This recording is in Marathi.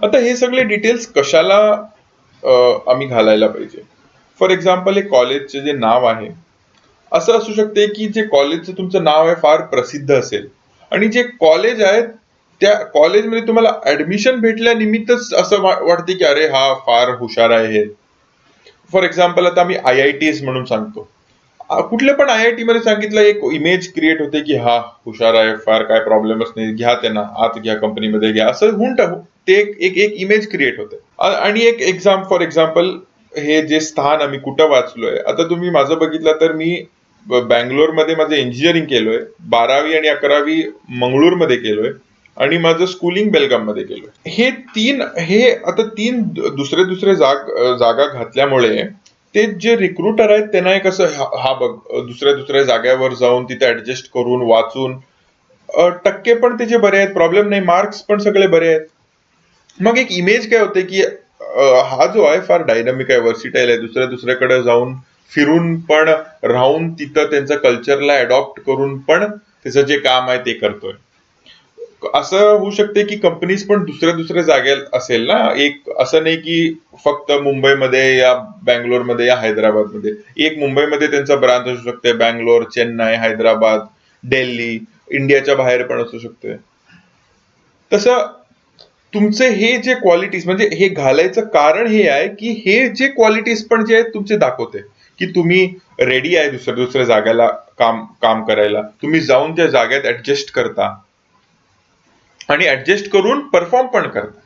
आता हे सगळे डिटेल्स कशाला आम्ही घालायला पाहिजे? फॉर एक्झाम्पल, एक कॉलेजचे जे नाव आहे, असं असू शकते की जे कॉलेजचं तुमचं नाव आहे फार प्रसिद्ध असेल, आणि जे कॉलेज आहे त्या कॉलेजमध्ये तुम्हाला ऍडमिशन भेटल्यानिमित्तच असं वाटते की अरे हा फार हुशार आहे हे. फॉर एक्झाम्पल, आता आम्ही IITs म्हणून सांगतो. कुठल्या पण IIT मध्ये सांगितलं एक इमेज क्रिएट होते की हा हुशार आहे, फार काय प्रॉब्लेमच नाही, घ्या त्यांना आत, घ्या कंपनीमध्ये घ्या, असं होऊन टाकू. ते एक एक एक इमेज क्रिएट होते. आणि एक फॉर एक्झाम्पल, हे जे स्थान आम्ही कुठं वाचलोय, आता तुम्ही माझं बघितलं तर मी बँगलोरमध्ये माझं इंजिनिअरिंग केलोय, 12वी आणि 11वी मंगळूरमध्ये केलोय, आणि माझं स्कूलिंग बेलगाम मध्ये केलोय. हे आता तीन दुसरे दुसरे जागा घातल्यामुळे ते जे रिक्रुटर आहेत त्यांना एक असं हा बघ, दुसऱ्या दुसऱ्या जागेवर जाऊन तिथे ऍडजस्ट करून वाचून, टक्के पण त्याचे बरे आहेत, प्रॉब्लेम नाही, मार्क्स पण सगळे बरे आहेत. मग एक इमेज काय होते की हा जो आहे फार डायनामिक आहे, वर्सिटाईल आहे, दुसऱ्या दुसऱ्याकडे जाऊन फिरून पण राहून तिथं त्यांच्या कल्चरला अडॉप्ट करून पण त्याचं जे काम आहे ते करतोय. असं होऊ शकते की कंपनीज पण दुसऱ्या दुसऱ्या जागेत असेल ना, एक असं नाही की फक्त मुंबईमध्ये या बँगलोरमध्ये या हैदराबादमध्ये. एक मुंबईमध्ये त्यांचा ब्रांच असू शकते, बँगलोर, चेन्नई, हैदराबाद, दिल्ली, इंडियाच्या बाहेर पण असू शकते. तसं तुमचे हे जे क्वालिटीज, म्हणजे हे घालायचं कारण हे आहे की हे जे क्वालिटीज पण जे आहेत तुमचे दाखवते की तुम्ही रेडी आहे दुसऱ्या दुसऱ्या जागेला काम काम करायला, तुम्ही जाऊन त्या जागेत ऍडजस्ट करता आणि ऍडजस्ट करून परफॉर्म पण करता.